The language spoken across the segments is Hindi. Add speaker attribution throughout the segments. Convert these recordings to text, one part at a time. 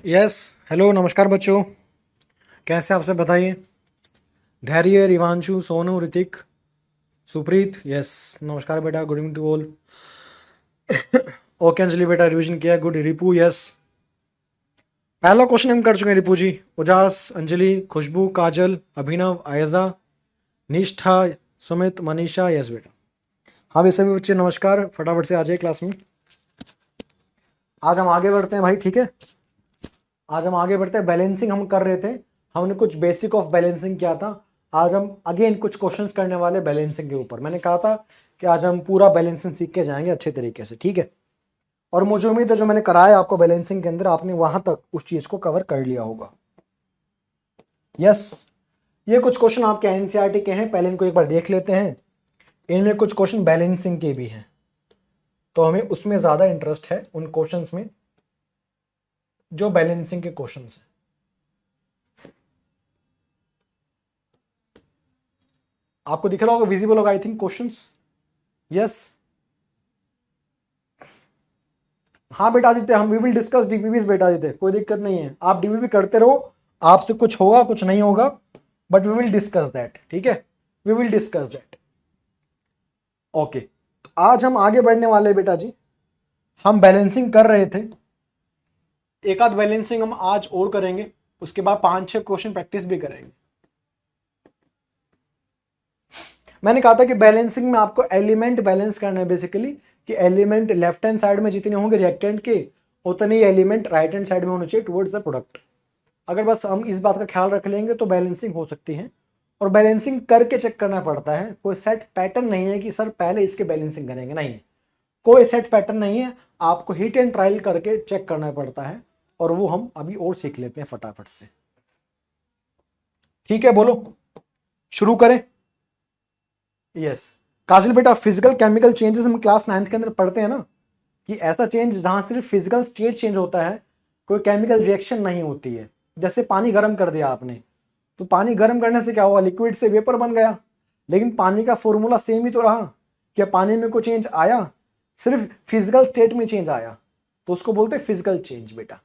Speaker 1: यस। हेलो, नमस्कार बच्चों। कैसे आप सब बताइए। धैर्य, रिवांशु, सोनू, ऋतिक, सुप्रीत। यस, नमस्कार बेटा। Good evening to all. Okay Anjali बेटा, रिवीजन किया। गुड। रिपू, यस। पहला क्वेश्चन हम कर चुके हैं रिपू जी। उजास, अंजलि, खुशबू, काजल, अभिनव, आयजा, निष्ठा, सुमित, मनीषा। यस बेटा। हाँ भी सभी बच्चे नमस्कार। फटाफट से आ जाइए क्लास में। आज हम आगे बढ़ते हैं भाई, ठीक है। आज हम आगे बढ़ते हैं। बैलेंसिंग हम कर रहे थे। हमने कुछ बेसिक ऑफ बैलेंसिंग किया था। आज हम अगेन कुछ क्वेश्चंस करने वाले बैलेंसिंग के ऊपर। मैंने कहा था कि आज हम पूरा बैलेंसिंग सीख के जाएंगे अच्छे तरीके से, ठीक है। और मुझे उम्मीद है जो मैंने कराया आपको बैलेंसिंग के अंदर, आपने वहां तक उस चीज को कवर कर लिया होगा। यस। ये कुछ क्वेश्चन आपके एनसीईआरटी के हैं, पहले इनको एक बार देख लेते हैं। इनमें कुछ क्वेश्चन बैलेंसिंग के भी हैं, तो हमें उसमें ज्यादा इंटरेस्ट है, उन क्वेश्चंस में जो बैलेंसिंग के क्वेश्चंस हैं। आपको दिख रहा होगा, विजिबल होगा आई थिंक क्वेश्चंस। यस। हाँ बेटा आदित्य, हम वी विल डिस्कस डीपीपीज बेटा आदित्य, कोई दिक्कत नहीं है। आप डीपीपी करते रहो, आपसे कुछ होगा कुछ नहीं होगा, but we will discuss that, ठीक है। We will discuss that. Okay, तो आज हम आगे बढ़ने वाले हैं बेटा जी। हम बैलेंसिंग कर रहे थे, एक आध बैलेंसिंग हम आज और करेंगे, उसके बाद 5-6 क्वेश्चन प्रैक्टिस भी करेंगे। मैंने कहा था कि बैलेंसिंग में आपको एलिमेंट बैलेंस करना है बेसिकली, कि एलिमेंट लेफ्ट हैंड साइड में जितने होंगे रिएक्टेंट के, उतने ही एलिमेंट राइट हैंड साइड में होने चाहिए टुवर्ड्स द प्रोडक्ट। अगर बस हम इस बात का ख्याल रख लेंगे तो बैलेंसिंग हो सकती है। और बैलेंसिंग करके चेक करना पड़ता है, कोई सेट पैटर्न नहीं है कि सर पहले इसके बैलेंसिंग करेंगे, नहीं है। कोई सेट पैटर्न नहीं है, आपको हिट एंड ट्रायल करके चेक करना पड़ता है। और वो हम अभी और सीख लेते हैं फटाफट से, ठीक है। बोलो, शुरू करें। यस। काजल बेटा, फिजिकल केमिकल चेंजेस हम क्लास 9th के अंदर पढ़ते हैं ना, कि ऐसा चेंज जहां सिर्फ फिजिकल स्टेट चेंज होता है, कोई केमिकल रिएक्शन नहीं होती है। जैसे पानी गर्म कर दिया आपने, तो पानी गर्म करने से क्या हुआ, लिक्विड से वेपर बन गया, लेकिन पानी का फॉर्मूला सेम ही तो रहा। क्या पानी में कोई चेंज आया? सिर्फ फिजिकल स्टेट में चेंज आया, तो उसको बोलते हैं फिजिकल चेंज बेटा,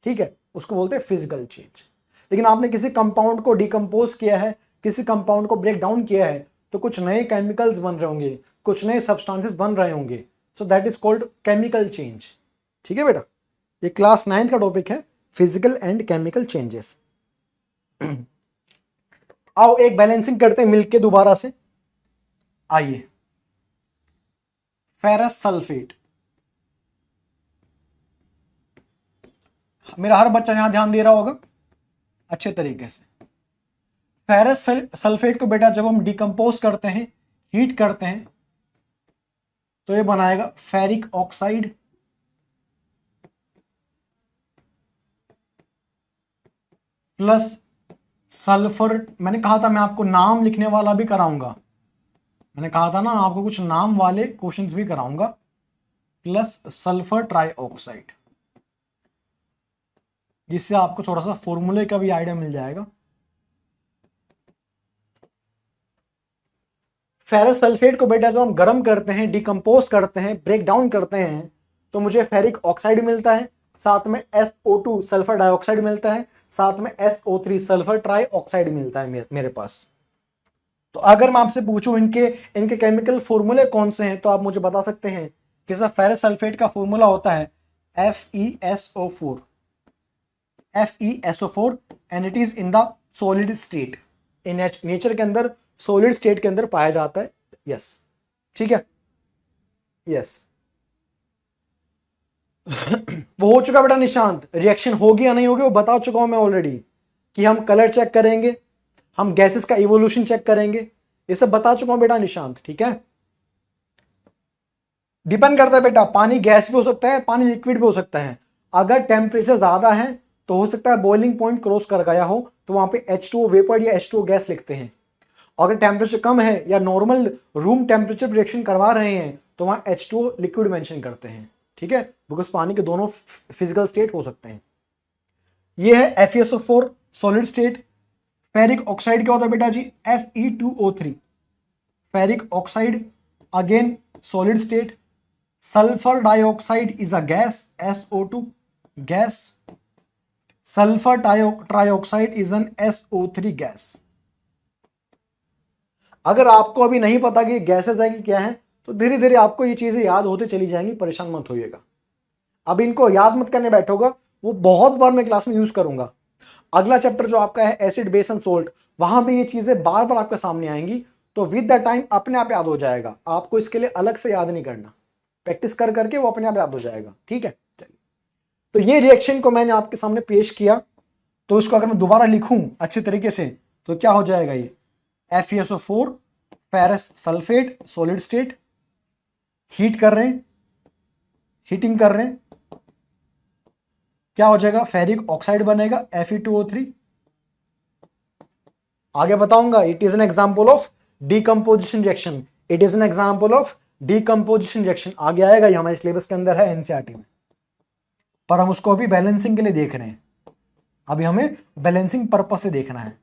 Speaker 1: ठीक है। उसको बोलते हैं फिजिकल चेंज। लेकिन आपने किसी कंपाउंड को डिकम्पोज किया है, किसी कंपाउंड को ब्रेक डाउन किया है, तो कुछ नए केमिकल्स बन रहे होंगे, कुछ नए सब्सटेंसेस बन रहे होंगे, so that is called chemical change, ठीक है बेटा। ये क्लास 9th का टॉपिक है, फिजिकल एंड केमिकल चेंजेस। आओ एक बैलेंसिंग करते हैं मिलके दोबारा से। आइए, फेरस सल्फेट। मेरा हर बच्चा यहां ध्यान दे रहा होगा अच्छे तरीके से। फेरस सल्फेट को बेटा जब हम डिकम्पोज करते हैं, हीट करते हैं, तो ये बनाएगा फेरिक ऑक्साइड प्लस सल्फर। मैंने कहा था मैं आपको नाम लिखने वाला भी कराऊंगा, मैंने कहा था ना आपको कुछ नाम वाले क्वेश्चंस भी कराऊंगा। प्लस सल्फर ट्राइऑक्साइड, जिससे आपको थोड़ा सा फॉर्मूले का भी आइडिया मिल जाएगा। फेरस सल्फेट को बेटा जब हम गर्म करते हैं, डिकम्पोज करते हैं, ब्रेक डाउन करते हैं, तो मुझे फेरिक ऑक्साइड मिलता है, साथ में SO2 सल्फर डाइऑक्साइड मिलता है, साथ में SO3 सल्फर ट्राइऑक्साइड मिलता है मेरे पास। तो अगर मैं आपसे पूछूं इनके इनके केमिकल फॉर्मूले कौन से हैं, तो आप मुझे बता सकते हैं कि सर फेरस सल्फेट का फॉर्मूला होता है FeSO4, FeSO4, and it is in the solid state. In nature के अंदर सॉलिड स्टेट के अंदर पाया जाता है। यस, ठीक है। यस। वो हो चुका बेटा निशांत, रिएक्शन होगी या नहीं होगी वो बता चुका हूं मैं ऑलरेडी, कि हम कलर चेक करेंगे, हम गैसेस का इवोल्यूशन चेक करेंगे, ये सब बता चुका हूं बेटा निशांत, ठीक है। डिपेंड करता है बेटा, पानी गैस भी हो सकता है, पानी लिक्विड भी हो सकता है। अगर टेम्परेचर ज्यादा है तो हो सकता है बॉइलिंग पॉइंट क्रॉस कर गया हो, तो वहां पे H2O वेपर या H2O गैस लिखते हैं। अगर टेम्परेचर कम है या नॉर्मल रूम टेम्परेचर रिएक्शन करवा रहे हैं, तो वहां H2O लिक्विड मेंशन करते हैं, ठीक है, बिकॉज पानी के दोनों फिजिकल स्टेट हो सकते हैं। ये है FeSO4 solid state. Ferric oxide क्या होता है बेटा जी, Fe2O3, ferric oxide again solid state. Sulphur dioxide is a gas, SO2 gas. Sulphur trioxide is an SO3 gas. अगर आपको अभी नहीं पता कि गैसेस है कि क्या है, तो धीरे धीरे आपको ये चीजें याद होते चली जाएंगी, परेशान मत होइएगा। अब इनको याद मत करने बैठोगा, वो बहुत बार मैं क्लास में यूज करूंगा। अगला चैप्टर जो आपका है एसिड बेस एंड सोल्ट, वहां भी ये चीजें बार बार आपके सामने आएंगी, तो विद द टाइम अपने आप याद हो जाएगा। आपको इसके लिए अलग से याद नहीं करना, प्रैक्टिस कर करके वो अपने आप याद हो जाएगा। ठीक है, चलिए। तो ये रिएक्शन को मैंने आपके सामने पेश किया, तो इसको अगर मैं दोबारा लिखूं अच्छी तरीके से, तो क्या हो जाएगा? ये FeSO4 ferrous sulphate solid state, heat कर रहे हैं, हीटिंग कर रहे हैं, क्या हो जाएगा? फेरिक ऑक्साइड बनेगा Fe2O3। आगे बताऊंगा, it is an example of decomposition reaction, it is an example of decomposition reaction. आगे आएगा, ये हमारे सिलेबस के अंदर है एनसीईआरटी में, पर हम उसको अभी बैलेंसिंग के लिए देख रहे हैं। अभी हमें बैलेंसिंग पर्पस से देखना है।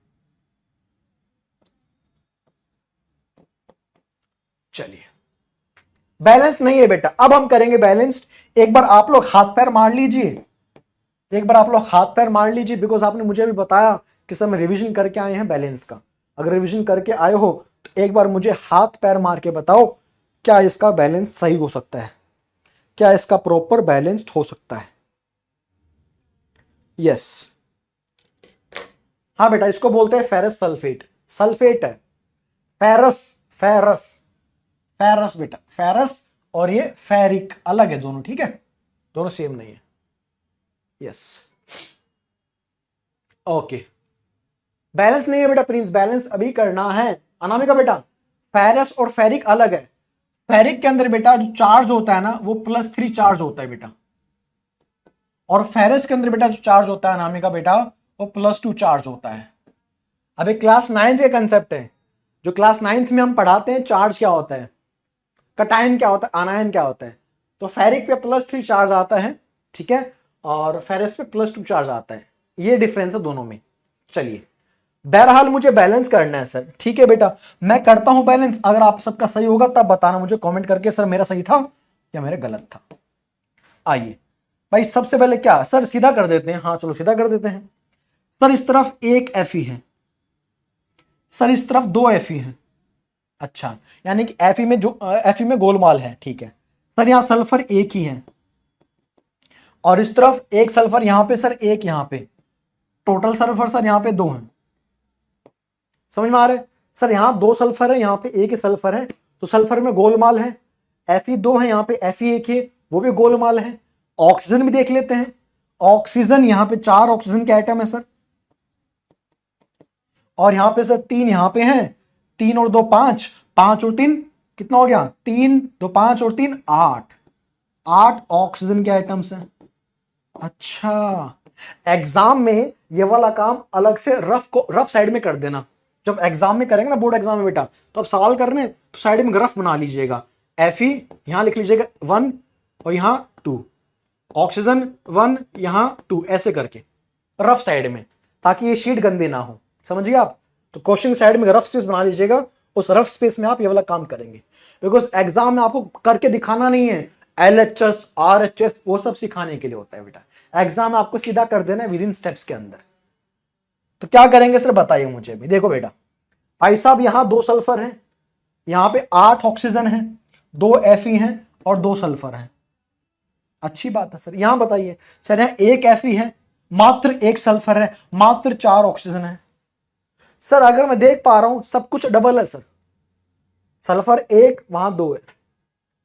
Speaker 1: चलिए, बैलेंस नहीं है बेटा, अब हम करेंगे बैलेंस्ड। एक बार आप लोग हाथ पैर मार लीजिए, एक बार आप लोग हाथ पैर मार लीजिए, बिकॉज आपने मुझे अभी बताया कि सर हम रिवीजन करके आए हैं बैलेंस का। अगर रिवीजन करके आए हो तो एक बार मुझे हाथ पैर मार के बताओ, क्या इसका बैलेंस सही हो सकता है? क्या इसका प्रॉपर बैलेंस्ड हो सकता है? यस, हाँ बेटा, इसको बोलते हैं फेरस सल्फेट। सल्फेट है, फेरस, फेरस, फेरस बेटा, फेरस और ये फेरिक अलग है दोनों, ठीक है, दोनों सेम नहीं है। Yes, okay. बैलेंस नहीं है बेटा प्रिंस, बैलेंस अभी करना है। अनामिका बेटा, फेरस और फेरिक अलग है। फेरिक के अंदर बेटा जो चार्ज होता है ना, वो +3 चार्ज होता है बेटा, और फेरस के अंदर बेटा जो चार्ज होता है अनामिका बेटा, वो +2 चार्ज होता है। अब एक क्लास 9th का कंसेप्ट है, जो क्लास 9th में हम पढ़ाते हैं, चार्ज क्या होता है, कटायन क्या होता है, आनायन क्या होता है। तो फेरिक पे +3 चार्ज आता है, ठीक है, और फेरस पे +2 चार्ज आता है। ये डिफरेंस है दोनों में। चलिए, बहरहाल मुझे बैलेंस करना है सर, ठीक है बेटा, मैं करता हूं बैलेंस। अगर आप सबका सही होगा तब बताना मुझे कमेंट करके, सर मेरा सही था या मेरा गलत था। आइए भाई, सबसे पहले क्या सर, सीधा कर देते हैं। हाँ चलो सीधा कर देते हैं। सर इस तरफ एक Fe है, सर इस तरफ 2 Fe है। अच्छा, यानी कि Fe में जो Fe में गोलमाल है, ठीक है सर। यहां सल्फर एक ही है, और इस तरफ एक सल्फर, यहां पे सर एक, यहां पे टोटल सल्फर सर यहां पे 2 हैं। समझ में आ रहा है सर? यहां 2 सल्फर है, यहां पे एक ही सल्फर है, तो सल्फर में गोलमाल है। Fe2 है, यहां पे Fe1 है, वो भी गोलमाल है। ऑक्सीजन भी देख लेते हैं। ऑक्सीजन यहां पे 4 ऑक्सीजन के आइटम है सर, और यहां पे सर 3 यहां पे हैं, 3 और 2 5, 5 और 3 कितना हो गया? 3 2 5 और 3 8, 8 ऑक्सीजन के आइटम्स हैं। अच्छा, एग्जाम में ये वाला काम अलग से रफ साइड में कर देना। जब एग्जाम में करेंगे ना, बोर्ड एग्जाम में बेटा, तो अब सवाल करने तो साइड में रफ बना लीजिएगा। Fe यहां लिख लीजिएगा 1 और यहां 2, ऑक्सीजन 1 यहां 2, ऐसे करके रफ साइड में, ताकि ये शीट गंदी ना हो। समझिए आप? तो क्वेश्चन साइड में रफ स्पेस बना लीजिएगा, उस रफ स्पेस में आप ये वाला काम करेंगे, बिकॉज एग्जाम में आपको करके दिखाना नहीं है। LHS RHS वो सब सिखाने के लिए होता है बेटा, एग्जाम में आपको सीधा कर देना है विद इन स्टेप्स के अंदर। तो क्या करेंगे सर बताइए मुझे भी। देखो बेटा, भाई साहब यहां 2 सल्फर हैं, यहां पे 8 ऑक्सीजन है, 2 Fe हैं और 2 सल्फर हैं। अच्छी बात है सर। यहां बताइए सर, यहां एक Fe है, मात्र एक सल्फर है, मात्र 4 ऑक्सीजन है। सर अगर मैं देख पा रहा हूं सब कुछ डबल है सर, सल्फर 1 वहां 2 है,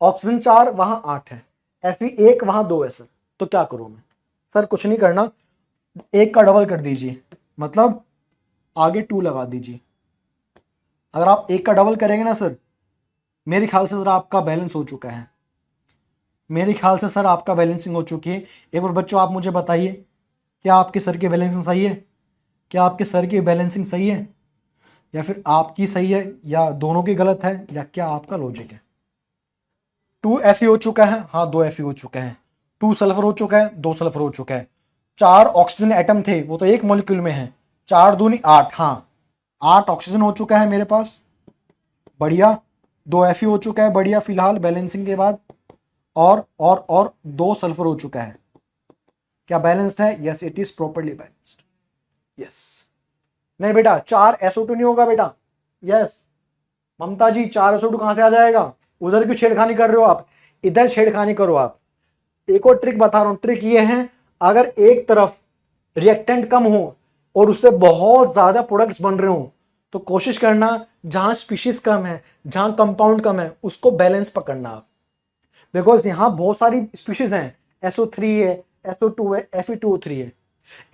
Speaker 1: ऑक्सीजन 4 वहां 8 है, Fe1 वहां 2 है सर। तो क्या करूं मैं? सर कुछ नहीं करना, एक का डबल कर दीजिए, मतलब आगे 2 लगा दीजिए। अगर आप एक का डबल करेंगे ना सर, मेरे ख्याल से सर आपका बैलेंस हो चुका है। मेरे ख्याल से सर आपका बैलेंसिंग हो चुकी है। एक बार बच्चों आप मुझे बताइए, क्या आपके सर की बैलेंसिंग सही है? क्या आपके सर की बैलेंसिंग सही है, या फिर आपकी सही है, या दोनों की गलत है, या क्या आपका लॉजिक है? 2 Fe हो चुका है, हाँ 2 Fe हो चुका है। 2 सल्फर हो चुका है, 2 सल्फर हो चुका है। 4 ऑक्सीजन एटम थे, वो तो एक मॉलिक्यूल में है, 4 दूनी 8, हाँ 8 ऑक्सीजन हो चुका है मेरे पास, बढ़िया। 2 Fe हो चुका है, बढ़िया, फिलहाल बैलेंसिंग के बाद। और 2 सल्फर हो चुका है, क्या बैलेंस्ड है? Yes, it is properly balanced. Yes. नहीं बेटा, 4 SO2 नहीं होगा बेटा। यस ममता जी, 4 SO2 कहां से आ जाएगा? उधर क्यों छेड़खानी कर रहे हो आप? इधर छेड़खानी करो आप। एक और ट्रिक बता रहा हूं, ट्रिक ये है, अगर एक तरफ रिएक्टेंट कम हो और उससे बहुत ज्यादा प्रोडक्ट्स बन रहे हो तो कोशिश करना जहां स्पीशीज कम है, जहां कंपाउंड कम है, उसको बैलेंस पकड़ना आप। बिकॉज यहां बहुत सारी स्पीशीज हैं, SO3 है, SO2 है, Fe2O3 है।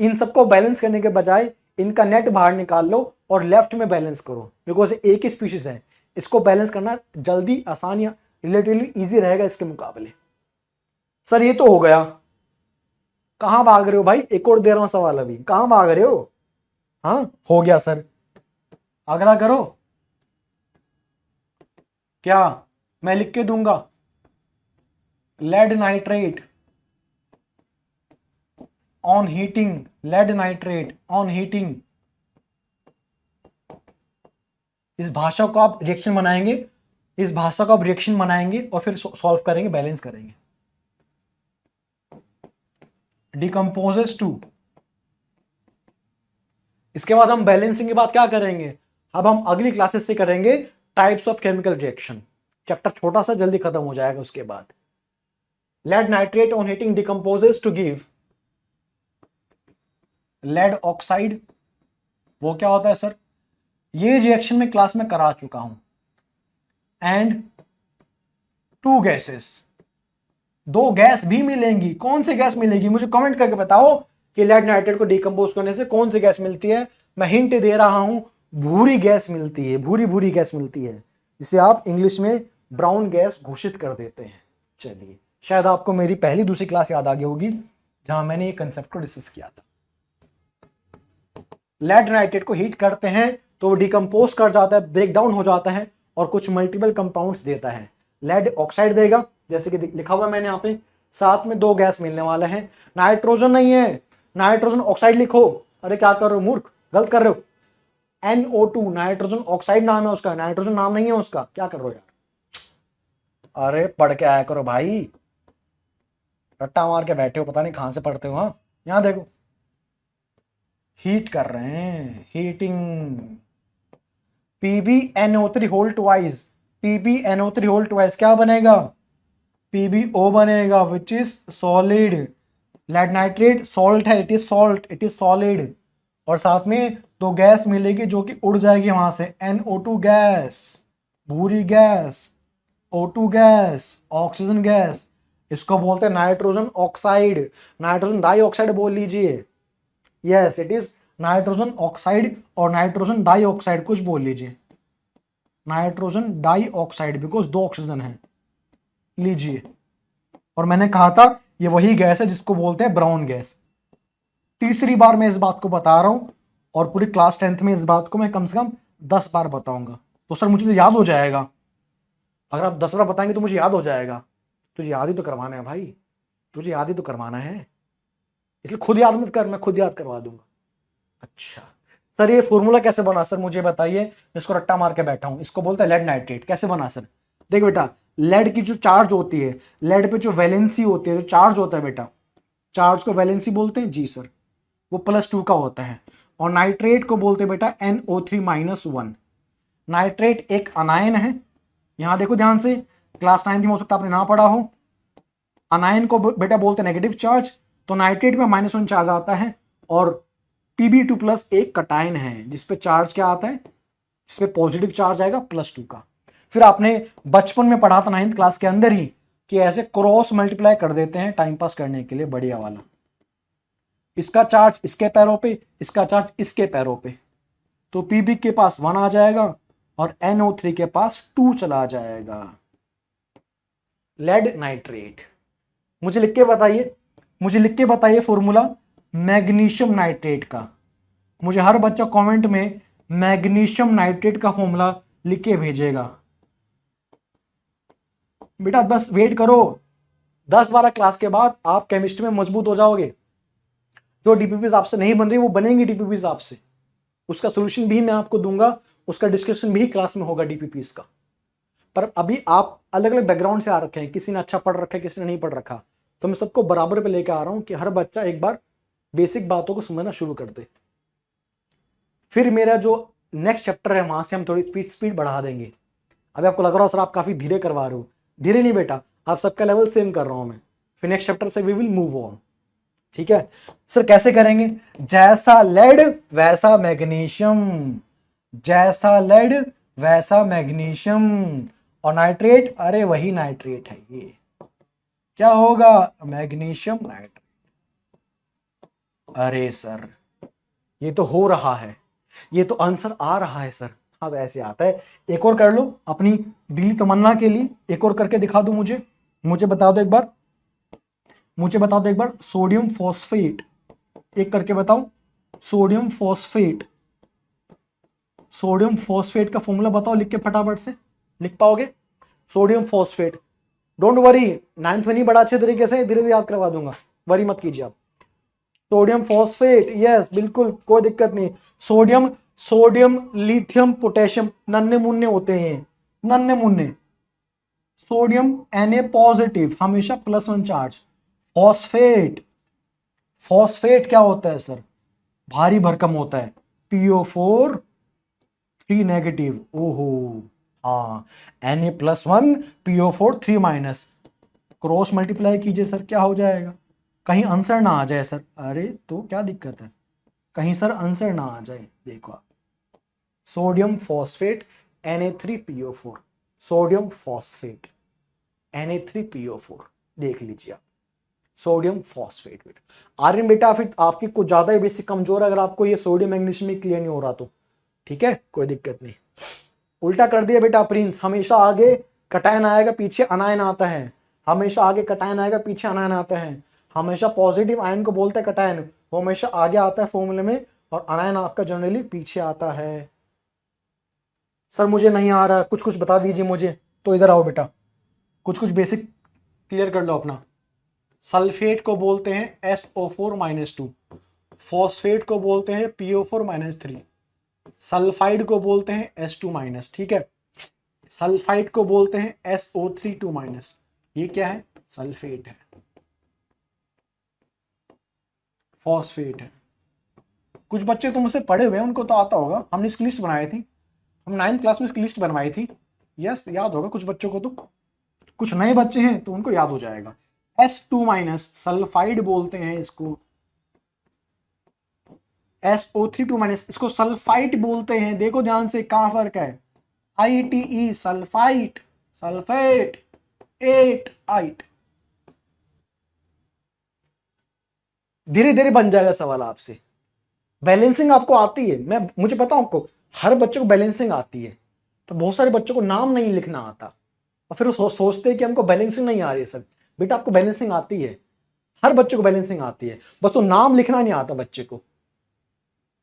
Speaker 1: इन सबको बैलेंस करने के बजाय इनका नेट बाहर निकाल लो और लेफ्ट में बैलेंस करो, बिकॉज एक ही स्पीशीज है। इसको बैलेंस करना जल्दी, आसान या रिलेटिवली इजी रहेगा इसके मुकाबले। सर ये तो हो गया, कहां भाग रहे हो भाई? एक और दे रहा हूं सवाल, अभी कहां भाग रहे हो? हाँ हो गया सर, अगला करो। क्या मैं लिख के दूंगा? Lead nitrate on heating, lead nitrate on heating. इस भाषा को आप रिएक्शन बनाएंगे, इस भाषा को आप रिएक्शन बनाएंगे और फिर सॉल्व करेंगे, बैलेंस करेंगे। Decomposes to. इसके बाद हम बैलेंसिंग के बाद क्या करेंगे? अब हम अगली क्लासेस से करेंगे types of chemical reaction. Chapter छोटा सा जल्दी खत्म हो जाएगा। उसके बाद lead nitrate on heating decomposes to give lead oxide. वो क्या होता है सर? ये रिएक्शन में क्लास में करा चुका हूं। एंड 2 गैसेस, 2 गैस भी मिलेंगी। कौन सी गैस मिलेगी मुझे कमेंट करके बताओ कि लेड नाइट्रेट को डिकम्पोज करने से कौन सी गैस मिलती है। मैं हिंट दे रहा हूं, भूरी गैस मिलती है, भूरी भूरी गैस मिलती है, जिसे आप इंग्लिश में ब्राउन गैस घोषित कर देते हैं। चलिए, शायद आपको मेरी पहली दूसरी क्लास याद आ गई होगी जहां मैंने ये कंसेप्ट को डिस्कस किया था। लेड नाइट्रेट को हीट करते हैं तो वो डिकम्पोज कर जाता है, ब्रेक डाउन हो जाता है और कुछ मल्टीपल कंपाउंड्स देता है। लेड ऑक्साइड देगा, जैसे कि लिखा हुआ मैंने यहाँ पे, साथ में 2 गैस मिलने वाले हैं। नाइट्रोजन नहीं है, नाइट्रोजन ऑक्साइड लिखो। अरे क्या कर रहे हो मूर्ख, गलत कर रहे हो। NO2 नाइट्रोजन ऑक्साइड नाम है उसका, नाइट्रोजन नाम नहीं है उसका। क्या कर रहे हो यार? अरे पढ़ के आया करो भाई, रट्टा मार के बैठे हो, पता नहीं कहां से पढ़ते हो। हाँ यहां देखो, हीट कर रहे हैं, heating. PbNO3 whole twice, PbNO3 whole twice क्या बनेगा? PbO बनेगा, which is solid. Lead nitrate salt है, it is salt, it is solid. और साथ में 2 गैस मिलेगी जो कि उड़ जाएगी वहां से। NO2 गैस, भूरी gas, O2 gas, oxygen gas. इसको बोलते हैं नाइट्रोजन ऑक्साइड, नाइट्रोजन डाइऑक्साइड बोल लीजिए। Yes it is nitrogen oxide और नाइट्रोजन डाइऑक्साइड, कुछ बोल लीजिए। नाइट्रोजन डाइऑक्साइड, बिकॉज 2 ऑक्सीजन है, लीजिए। और मैंने कहा था ये वही गैस है जिसको बोलते हैं ब्राउन गैस। तीसरी बार मैं इस बात को बता रहा हूं और पूरी क्लास 10th में इस बात को मैं कम से कम 10 बार बताऊंगा। तो सर मुझे तो याद हो जाएगा। अगर आप 10 बार बताएंगे तो मुझे याद हो जाएगा। तुझे याद ही तो करवाना है भाई, तुझे याद ही तो करवाना है, इसलिए खुद याद मत कर, मैं खुद याद करवा दूंगा। अच्छा सर ये फॉर्मूला कैसे बना सर मुझे बताइए, मैं इसको रट्टा मार के बैठा हूं। इसको बोलते हैं लेड नाइट्रेट। कैसे बना सर? देख बेटा, लेड की जो चार्ज होती है, लेड पे जो वैलेंसी होती है, जो चार्ज होता है बेटा, चार्ज को वैलेंसी बोलते हैं जी सर, वो +2 का होता है। और नाइट्रेट को बोलते हैं बेटा NO3-1। नाइट्रेट एक अनायन है। यहां देखो ध्यान से, क्लास 9 में हो सकता है आपने ना पढ़ा हो। अनायन को बेटा बोलते हैं नेगेटिव चार्ज, तो नाइट्रेट में -1 चार्ज आता है। और Pb2+ एक कटायन है जिसपे चार्ज क्या आता है, जिसपे पॉजिटिव चार्ज आएगा +2 का। फिर आपने बचपन में पढ़ा था 9th क्लास के अंदर ही कि ऐसे क्रॉस मल्टीप्लाई कर देते हैं टाइम पास करने के लिए, बढ़िया वाला। इसका चार्ज इसके पैरों पे, इसका चार्ज इसके पैरों पे, तो Pb के पास 1 आ जाएगा और NO3 के पास 2 चला जाएगा। Lead nitrate. मुझे लिख के बताइए, मुझे लिख के बताइए फॉर्मूला मैग्नीशियम नाइट्रेट का। मुझे हर बच्चा कमेंट में मैग्नीशियम नाइट्रेट का फॉर्मूला लिख के भेजेगा। बेटा बस वेट करो, 10-12 क्लास के बाद आप केमिस्ट्री में मजबूत हो जाओगे। जो डीपीपीज आपसे नहीं बन रही वो बनेंगी डीपीपीज आपसे। उसका सोल्यूशन भी मैं आपको दूंगा, उसका डिस्कशन भी क्लास में होगा डीपीपीज का। पर अभी आप अलग अलग बैकग्राउंड से आ रखे हैं, किसी ने अच्छा पढ़ रखा है, किसी ने नहीं पढ़ रखा। तो मैं सबको बराबर पे लेकर आ रहा हूं कि हर बच्चा एक बार बेसिक बातों को समझना शुरू कर दे। फिर मेरा जो नेक्स्ट चैप्टर है वहां से हम थोड़ी स्पीड बढ़ा देंगे। अभी आपको लग रहा हो सर आप काफी धीरे करवा रहे हो, धीरे नहीं बेटा, आप सबका लेवल सेम कर रहा हूं मैं। फिर नेक्स्ट चैप्टर से वी विल मूव ऑन। ठीक है सर, कैसे करेंगे? जैसा लेड वैसा मैग्नीशियम, जैसा लेड वैसा मैग्नीशियम, और नाइट्रेट, अरे वही नाइट्रेट है ये, क्या होगा? Magnesium nitrate. अरे सर ये तो हो रहा है, ये तो आंसर आ रहा है सर। हाँ तो ऐसे आता है। एक और कर लो अपनी दिली तमन्ना के लिए, एक और करके दिखा दो मुझे, मुझे बता दो एक बार, मुझे बता दो एक बार। सोडियम फॉस्फेट, एक करके बताओ। सोडियम फॉस्फेट, सोडियम फॉस्फेट का फॉर्मूला बताओ लिख के, फटाफट से लिख पाओगे? Sodium phosphate, don't worry, 9th में नहीं, बड़ा अच्छे तरीके से धीरे धीरे याद करवा दूंगा, वरी मत कीजिए आप। सोडियम फॉस्फेट, यस बिल्कुल कोई दिक्कत नहीं। सोडियम, सोडियम लिथियम पोटेशियम, नन्हे मुन्ने होते हैं, नन्हे मुन्ने। सोडियम Na पॉजिटिव, हमेशा +1 चार्ज। फॉस्फेट, फॉस्फेट क्या होता है सर? भारी भरकम होता है, PO4 3 नेगेटिव। ओहो हाँ, Na+1 PO4 3-, क्रॉस मल्टीप्लाई कीजिए सर, क्या हो जाएगा? कहीं आंसर ना आ जाए सर, अरे तो क्या दिक्कत है, कहीं सर आंसर ना आ जाए। देखो आप, sodium phosphate Na3PO4, sodium phosphate Na3PO4, देख लीजिए आप, सोडियम फॉस्फेट। बेटा आर्यन बेटा फिर आपकी कुछ ज्यादा ही बेसिक कमजोर है, अगर आपको ये सोडियम मैग्नीशियम में क्लियर नहीं हो रहा तो ठीक है, कोई दिक्कत नहीं। उल्टा कर दिया बेटा प्रिंस, हमेशा आगे कटायन आएगा पीछे अनायन आता है, हमेशा आगे कटायन आएगा पीछे अनायन आता है। हमेशा पॉजिटिव आयन को बोलते हैं कटायन, वो हमेशा आगे आता है फॉर्मूले में, और अनायन आपका जनरली पीछे आता है। सर मुझे नहीं आ रहा, कुछ कुछ बता दीजिए मुझे, तो इधर आओ बेटा, कुछ कुछ बेसिक क्लियर कर लो अपना। सल्फेट को बोलते हैं SO4-2, फॉस्फेट को बोलते हैं PO4-3, सल्फाइड को बोलते हैं S2-, ठीक है, सल्फाइड को बोलते हैं SO3-2-। ये क्या है? सल्फेट है, फॉस्फेट है। कुछ बच्चे तो मुझसे पढ़े हुए हैं, उनको तो आता होगा, हमने इसकी लिस्ट बनाई थी, हम 9th क्लास में इसकी लिस्ट बनवाई थी। यस याद होगा कुछ बच्चों को, तो कुछ नए बच्चे हैं तो उनको याद हो जाएगा। S2-, सल्फाइड बोलते हैं इसको, SO3-, इसको सल्फाइट बोलते हैं। देखो ध्यान से कहां फर्क है, ITE सल्फाइट, सल्फेट, एट आइट। धीरे धीरे बन जाएगा सवाल आपसे। बैलेंसिंग आपको आती है, मैं मुझे पता आपको हर बच्चे को बैलेंसिंग आती है, तो बहुत सारे बच्चों को नाम नहीं लिखना आता, और फिर वो सोचते हैं कि हमको बैलेंसिंग नहीं आ रही है। सर बेटा आपको बैलेंसिंग आती है, हर बच्चे को बैलेंसिंग आती है, बस वो नाम लिखना नहीं आता बच्चे को।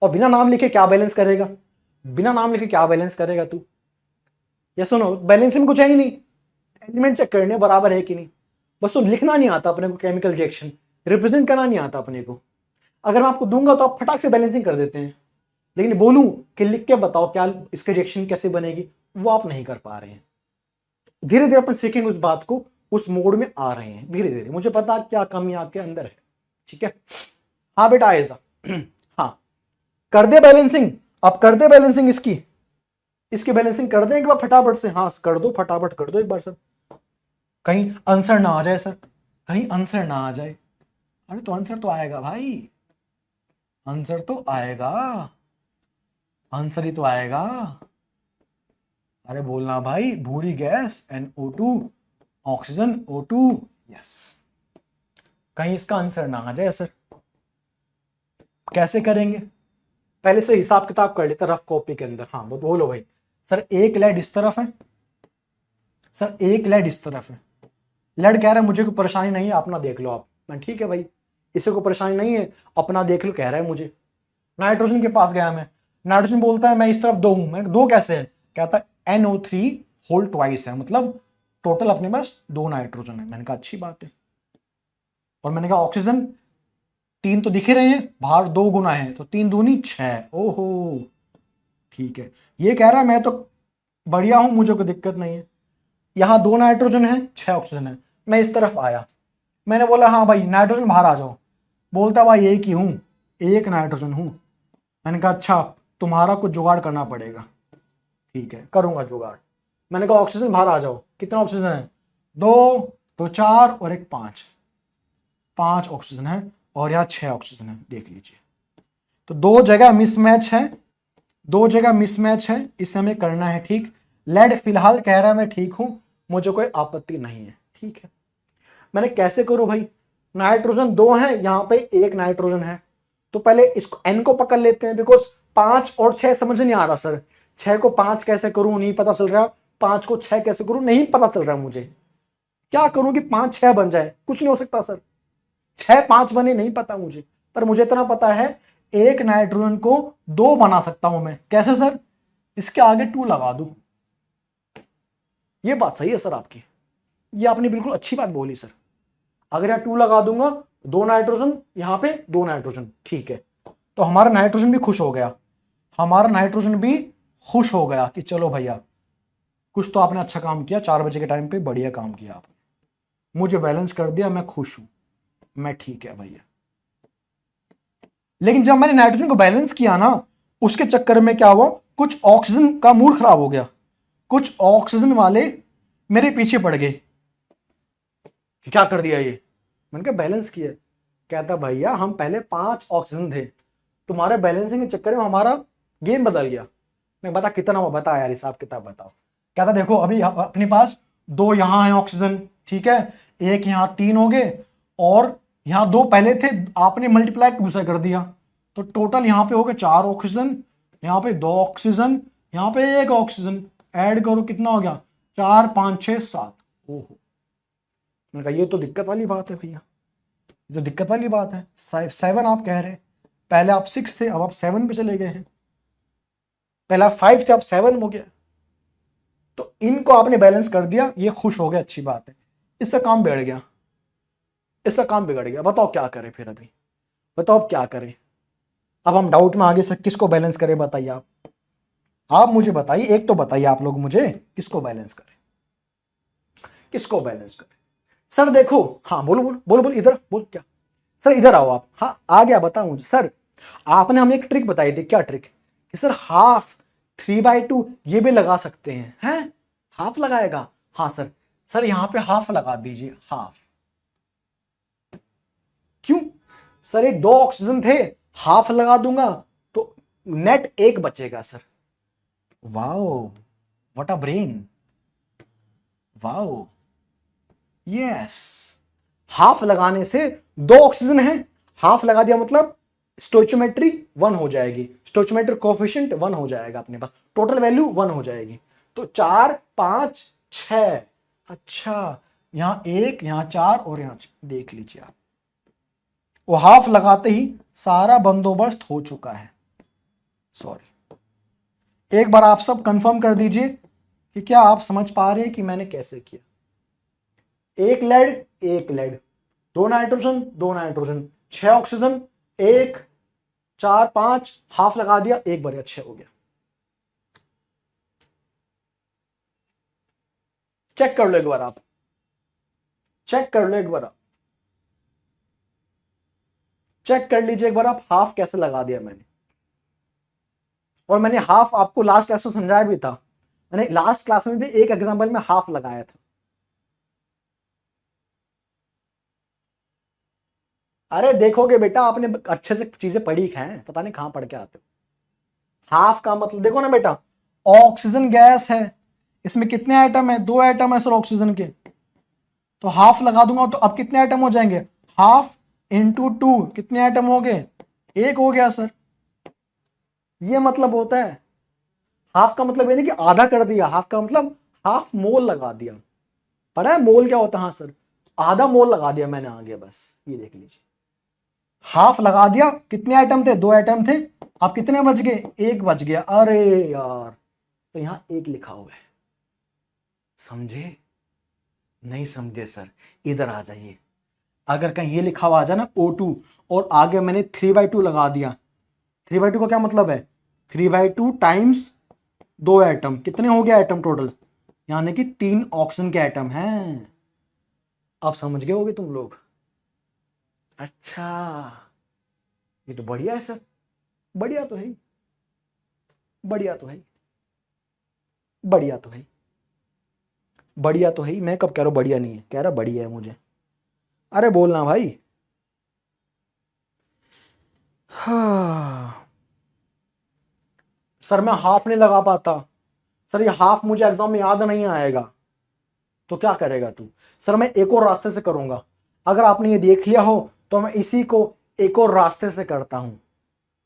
Speaker 1: और बिना नाम लिखे क्या बैलेंस करेगा, बिना नाम लिखे क्या बैलेंस करेगा तू? ये सुनो, बैलेंसिंग कुछ है ही नहीं, एलिमेंट चेक करने बराबर है कि नहीं, बस वो लिखना नहीं आता अपने को, केमिकल रिएक्शन रिप्रेजेंट करना नहीं आता अपने को। अगर मैं आपको दूंगा तो आप फटाक से बैलेंसिंग कर देते हैं, लेकिन बोलूं कि लिख के बताओ क्या इसकी रिएक्शन कैसे बनेगी, वो आप नहीं कर पा रहे हैं। धीरे धीरे अपन सीखेंगे उस बात को, उस मोड में आ रहे हैं धीरे धीरे। मुझे पता क्या कमी आपके अंदर है, ठीक है। हाँ बेटा आएजा, हाँ कर दे बैलेंसिंग, आप कर दे बैलेंसिंग इसकी, इसकी बैलेंसिंग कर दे एक बार फटाफट से। हाँ कर दो, फटाफट कर दो एक बार सर, कहीं आंसर ना आ जाए सर, कहीं आंसर ना आ जाए। अरे तो आंसर तो आएगा भाई, आंसर तो आएगा, आंसर ही तो आएगा। अरे बोलना भाई, भूरी gas NO2, oxygen O2, yes. कहीं इसका आंसर ना आ जाए सर। कैसे करेंगे, पहले से हिसाब किताब कर लेते रफ कॉपी के अंदर। हाँ बोलो भाई। सर एक लेड इस तरफ है, सर एक लेड इस तरफ है। लेड कह रहा है मुझे कोई परेशानी नहीं है, अपना देख लो आप। मैं ठीक है भाई, इसे कोई परेशानी नहीं है, अपना देख लो कह रहा है मुझे। नाइट्रोजन के पास गया मैं, नाइट्रोजन बोलता है मैं इस तरफ 2 हूं। मैं 2 कैसे है, कहता है NO3 होल ट्वाइस है, मतलब टोटल अपने पास 2 नाइट्रोजन है। मैंने कहा अच्छी बात है, और मैंने कहा ऑक्सीजन 3 तो दिख रहे हैं, बाहर 2 गुना है, तो 3 दूनी 6। ओहो ठीक है, ये कह रहा है मैं तो बढ़िया हूं, मुझे कोई दिक्कत नहीं है। यहां 2 नाइट्रोजन है, 6 ऑक्सीजन है। मैं इस तरफ आया, मैंने बोला हाँ भाई नाइट्रोजन बाहर आ जाओ, बोलता भाई एक ही हूं, एक नाइट्रोजन हूं। मैंने कहा अच्छा तुम्हारा कुछ जुगाड़ करना पड़ेगा। ठीक है करूंगा जुगाड़। मैंने कहा ऑक्सीजन बाहर आ जाओ, कितना ऑक्सीजन है, दो, तो चार और एक पांच, पांच ऑक्सीजन है और यहाँ छह ऑक्सीजन है, देख लीजिए। तो दो जगह मिसमैच है, दो जगह मिसमैच है, इसे हमें करना है ठीक। लेड फिलहाल कह रहा है मैं ठीक हूं, मुझे कोई आपत्ति नहीं है, ठीक है। मैंने कैसे करूं भाई, नाइट्रोजन दो है, यहां पे एक नाइट्रोजन है, तो पहले इसको एन को पकड़ लेते हैं, बिकॉज पांच और छह समझ नहीं आ रहा सर, छह को पांच कैसे करूं नहीं पता चल रहा, पांच को छह कैसे करूं नहीं पता चल रहा मुझे, क्या करूं कि पांच छह बन जाए, कुछ नहीं हो सकता सर, छह पांच बने नहीं पता मुझे, पर मुझे इतना पता है एक नाइट्रोजन को दो बना सकता हूं मैं, कैसे सर, इसके आगे टू लगा दूं। ये बात सही है सर आपकी, ये आपने बिल्कुल अच्छी बात बोली सर, अगर यहां टू लगा दूंगा दो नाइट्रोजन, यहां पे दो नाइट्रोजन, ठीक है। तो हमारा नाइट्रोजन भी खुश हो गया, हमारा नाइट्रोजन भी खुश हो गया कि चलो भैया कुछ तो आपने अच्छा काम किया, 4 बजे के टाइम पे बढ़िया काम किया आपने, मुझे बैलेंस कर दिया, मैं खुश हूं, मैं ठीक है भैया। लेकिन जब मैंने नाइट्रोजन को बैलेंस किया ना, उसके चक्कर में क्या हुआ, कुछ ऑक्सीजन का मूड खराब हो गया, कुछ ऑक्सीजन वाले मेरे पीछे पड़ गए कि क्या कर दिया ये, मैंने कहा बैलेंस किया। कहता भैया हम पहले 5 ऑक्सीजन थे, तुम्हारे बैलेंसिंग के चक्कर में हमारा गेम बदल गया। मैं बता कितना हुआ, बता यार हिसाब किताब बताओ। कहता देखो अभी अपने पास दो यहाँ है ऑक्सीजन, ठीक है, एक यहाँ 3 हो गए और यहाँ दो पहले थे, आपने मल्टीप्लाई 2 से कर दिया, तो टोटल यहाँ पे हो गए 4 ऑक्सीजन, यहाँ पे 2 ऑक्सीजन, यहाँ पे 1 ऑक्सीजन, ऐड करो कितना हो गया, 4 5 6 7। ओहो, मैंने कहा ये तो दिक्कत वाली बात है भैया, ये तो दिक्कत वाली बात है। 7 आप कह रहे हैं, पहले आप 6 थे, अब आप 7 पे चले गए हैं, पहले आप 5 थे, अब 7 हो गया, तो इनको आपने बैलेंस कर दिया, ये खुश हो गया, अच्छी बात है। इसका काम बिगड़ गया, इसका काम बिगड़ गया, बताओ क्या करें फिर, अभी बताओ अब क्या करें। अब हम डाउट में आगे से किसको बैलेंस करें, बताइए आप मुझे बताइए, एक तो बताइए आप लोग मुझे, किसको बैलेंस करें, किसको बैलेंस करें। सर देखो, हाँ बोलो बोलो बोलो बोलो, इधर बोल, क्या सर इधर आओ आप, हाँ आ गया बताओ मुझे। सर आपने हमें एक ट्रिक बताई थी, क्या ट्रिक, कि सर हाफ 3/2 ये भी लगा सकते हैं हाफ लगाएगा, हाँ सर, सर यहां पे हाफ लगा दीजिए, हाफ। क्यों सर, ये 2 ऑक्सीजन थे, हाफ लगा दूंगा तो नेट 1 बचेगा sir. Wow, what a brain, wow, yes. Half लगाने से 2 ऑक्सीजन है, हाफ लगा दिया मतलब स्टोइचियोमेट्री 1 हो जाएगी, स्टोइचियोमेट्रिक कोएफिशिएंट 1 हो जाएगा अपने पास, टोटल वैल्यू 1 हो जाएगी। तो 4 5 6, अच्छा यहां 1 यहां 4 और यहां 6, देख लीजिए आप, वो हाफ लगाते ही सारा बंदोबस्त हो चुका है। सॉरी, एक बार आप सब कंफर्म कर दीजिए कि क्या आप समझ पा रहे हैं कि मैंने कैसे किया। एक लेड, दो नाइट्रोजन दो नाइट्रोजन, 6 ऑक्सीजन, 1 4 5, हाफ लगा दिया, 1 बढ़िया 6 हो गया। चेक कर लो एक बार आप, चेक कर लो एक बार आप, चेक कर लीजिए एक बार आप, हाफ कैसे लगा दिया मैंने। और मैंने हाफ आपको लास्ट क्लास में समझाया भी था, मैंने लास्ट क्लास में भी एक एग्जांपल में हाफ लगाया था। अरे देखोगे बेटा, आपने अच्छे से चीजें पढ़ी हैं, पता नहीं कहां पढ़ के आते हो। हाफ का मतलब देखो ना बेटा, ऑक्सीजन गैस है, इसमें कितने आइटम है, 2 आइटम है सर ऑक्सीजन के, तो हाफ लगा दूंगा तो अब कितने आइटम हो जाएंगे, हाफ इंटू 2, कितने आइटम हो गए, 1 हो गया सर। ये मतलब होता है हाफ का मतलब ये नहीं कि आधा कर दिया, हाफ का मतलब हाफ मोल लगा दिया, पता है मोल क्या होता है, हाँ सर, आधा मोल लगा दिया मैंने आगे, बस ये देख लीजिए, हाफ लगा दिया, कितने आइटम थे, 2 आइटम थे, अब कितने बच गए, 1 बच गया, अरे यार, तो यहां 1 लिखा हुआ है, समझे, नहीं समझे सर, इधर आ जाइए, अगर कहीं ये लिखा हुआ आ जाए ना O2 और आगे मैंने 3/2 लगा दिया, 3/2 का क्या मतलब है, 3/2 टाइम्स 2 आइटम, कितने हो गए आइटम टोटल, यानी कि 3 ऑक्सीजन के आइटम हैं। अब समझ गए होगे तुम लोग, अच्छा, ये तो बढ़िया है सर, बढ़िया तो है ही, बढ़िया तो है ही, बढ़िया तो है ही, बढ़िया तो है ही। मैं कब कह रहा हूँ बढ़िया नहीं है, कह रहा बढ़िया है मुझे। अरे बोलना भाई। हाँ सर, मैं हाफ नहीं लगा पाता सर, ये हाफ मुझे एग्जाम में याद नहीं आएगा। तो क्या करेगा तू? सर मैं एक और रास्ते से करूंगा, अगर आपने ये देख लिया हो तो मैं इसी को एक और रास्ते से करता हूं।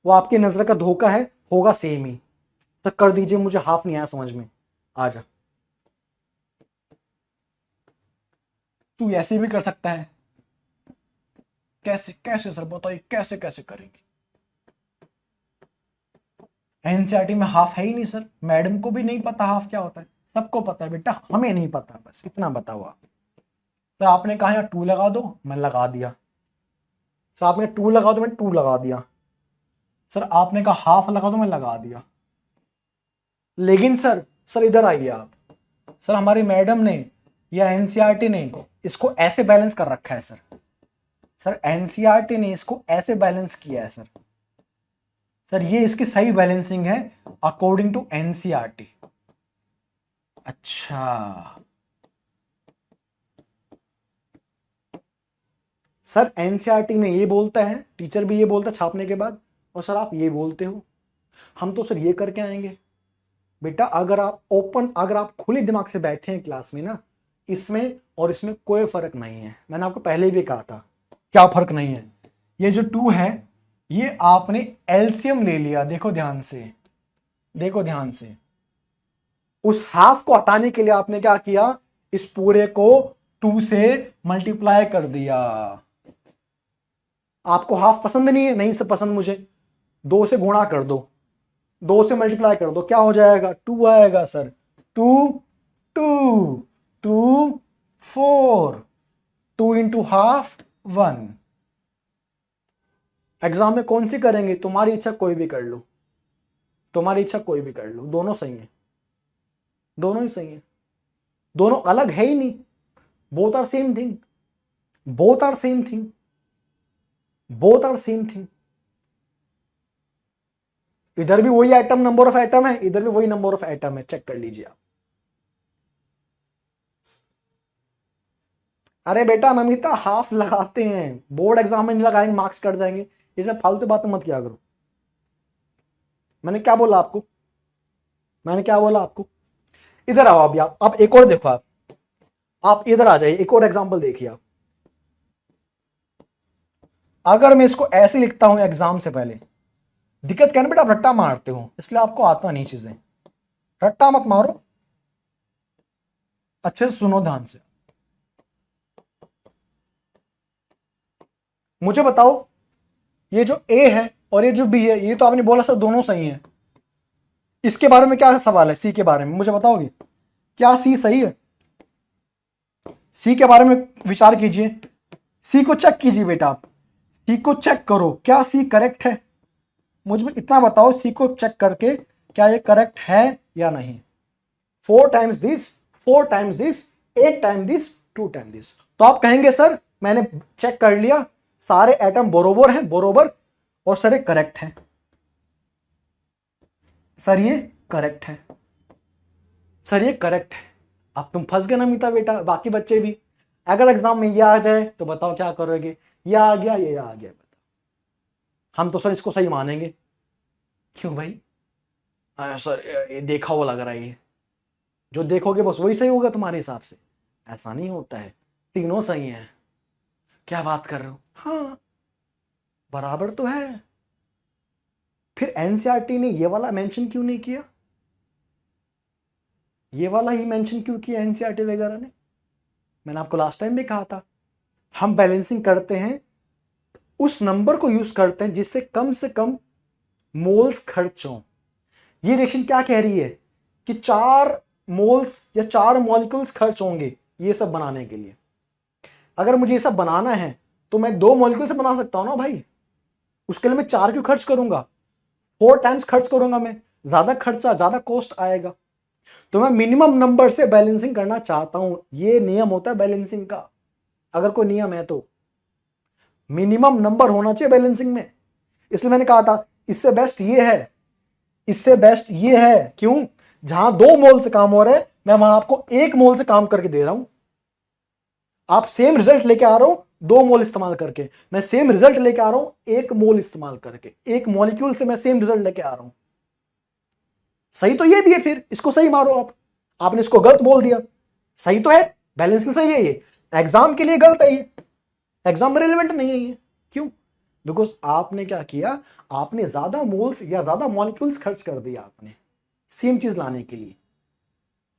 Speaker 1: वो आपकी नजर का धोखा है, होगा सेम ही। तो कर दीजिए, मुझे हाफ नहीं आया समझ में। आ जा, तू ऐसे भी कर सकता है। कैसे कैसे सर बताइए, कैसे कैसे करेंगे? एनसीईआरटी में हाफ है ही नहीं सर, मैडम को भी नहीं पता हाफ क्या होता है। सबको पता है बेटा, हमें नहीं पता, बस इतना बताओ आप। सर आपने कहा यहाँ टू लगा दो, मैं लगा दिया। सर आपने टू लगा दो, मैं टू लगा दिया। सर आपने कहा हाफ लगा दो, मैं लगा दिया। लेकिन सर, सर इधर आइए आप। सर हमारी मैडम ने या एनसीईआरटी ने इसको ऐसे बैलेंस कर रखा है सर। सर एनसीईआरटी ने इसको ऐसे बैलेंस किया है सर। सर ये इसकी सही बैलेंसिंग है अकॉर्डिंग टू एनसीईआरटी। अच्छा सर, एनसीईआरटी में ये बोलता है, टीचर भी ये बोलता है छापने के बाद, और सर आप ये बोलते हो। हम तो सर ये करके आएंगे। बेटा अगर आप ओपन, अगर आप खुले दिमाग से बैठे हैं क्लास में ना, इसमें और इसमें कोई फर्क नहीं है। मैंने आपको पहले भी कहा था क्या फर्क नहीं है। ये जो टू है, ये आपने एलसीएम ले लिया। देखो ध्यान से, देखो ध्यान से। उस हाफ को हटाने के लिए आपने क्या किया, इस पूरे को टू से मल्टीप्लाई कर दिया। आपको हाफ पसंद नहीं है, नहीं से पसंद मुझे, दो से गुणा कर दो, दो से मल्टीप्लाई कर दो, क्या हो जाएगा? टू आएगा sir. Two, two, two, four, two into half one. Exam में कौन सी करेंगे? तुम्हारी इच्छा, कोई भी कर लो, तुम्हारी इच्छा कोई भी कर लो, दोनों सही है, दोनों ही सही है, दोनों अलग है ही नहीं। Both are same thing, both are same thing, both are same thing. इधर भी वही एटम, नंबर ऑफ एटम है, इधर भी वही नंबर ऑफ एटम है, चेक कर लीजिए आप। अरे बेटा नमिता, हाफ लगाते हैं, बोर्ड एग्जाम में नहीं लगाएंगे, मार्क्स कट जाएंगे। ये सब फालतू बातें मत किया करो। मैंने क्या बोला आपको? मैंने क्या बोला आपको? इधर आओ अभी आप एक और देखो। आप इधर आ जाइए, एक और एग्जांपल देखिए आप। अगर मैं इसको ऐसे लिखता हूं एग्जाम से पहले, दिक्कत क्या है बेटा, आप रट्टा मारते हो इसलिए आपको आता नहीं चीजें। रट्टा मत मारो, अच्छे से सुनो ध्यान से। मुझे बताओ, ये जो ए है और ये जो बी है, ये तो आपने बोला सर दोनों सही है। इसके बारे में क्या सवाल है? सी के बारे में मुझे बताओगे? क्या सी सही है? सी के बारे में विचार कीजिए, सी को चेक कीजिए बेटा आप, सी को चेक करो, क्या सी करेक्ट है? मुझे इतना बताओ, सी को चेक करके क्या ये करेक्ट है या नहीं। Four times this, four times this, eight time this, two time this. तो आप कहेंगे सर मैंने चेक कर लिया, सारे एटम बरोबर हैं, बरोबर, और सर ये करेक्ट है, सर ये करेक्ट है, सर ये करेक्ट है। अब तुम फंस गए ना मीता बेटा, बाकी बच्चे भी। अगर एग्जाम में ये आ जाए तो बताओ क्या करोगे? ये आ गया, ये आ गया, बताओ। हम तो सर इसको सही मानेंगे। क्यों भाई? सर ये देखा हुआ लग रहा है, ये जो देखोगे बस वही सही होगा तुम्हारे हिसाब से। ऐसा नहीं होता है, तीनों सही हैं। क्या बात कर रहे हो? हाँ बराबर तो है। फिर एनसीईआरटी ने ये वाला मेंशन क्यों नहीं किया? ये वाला ही मेंशन क्यों किया एनसीईआरटी वगैरह ने? मैंने आपको लास्ट टाइम भी कहा था, हम बैलेंसिंग करते हैं, उस नंबर को यूज करते हैं जिससे कम से कम मोल्स खर्च हो। ये रिएक्शन क्या कह रही है कि 4 मोल्स या 4 मॉलिक्यूल्स खर्च होंगे ये सब बनाने के लिए। अगर मुझे ये सब बनाना है तो मैं 2 मॉलिक्यूल से बना सकता हूं ना भाई, उसके लिए मैं 4 क्यों खर्च करूंगा? 4 टाइम्स खर्च करूंगा मैं, ज्यादा खर्चा, ज्यादा कॉस्ट आएगा। तो मैं मिनिमम नंबर से बैलेंसिंग करना चाहता हूं, ये नियम होता है बैलेंसिंग का, अगर कोई नियम है तो। मिनिमम नंबर होना चाहिए बैलेंसिंग में। इसलिए मैंने कहा था इससे बेस्ट ये है, इससे बेस्ट ये है। क्यों? जहां 2 मोल से काम हो रहा है, मैं वहां आपको 1 मोल से काम करके दे रहा हूं। आप सेम रिजल्ट लेके आ रहा हूं 2 मोल इस्तेमाल करके, मैं सेम रिजल्ट लेके आ रहा हूं 1 मोल इस्तेमाल करके। एक मॉलिक्यूल से मैं सेम रिजल्ट लेके आ रहा हूं। सही तो ये भी है, फिर इसको सही मारो आप। आपने इसको गलत बोल दिया, सही तो है, बैलेंसिंग सही है ये, एग्जाम के लिए गलत है ये, एग्जाम में रिलेवेंट नहीं है ये। क्यों? बिकॉज आपने क्या किया, आपने ज्यादा मोल्स या ज्यादा मॉलिक्यूल्स खर्च कर दिया आपने सेम चीज लाने के लिए।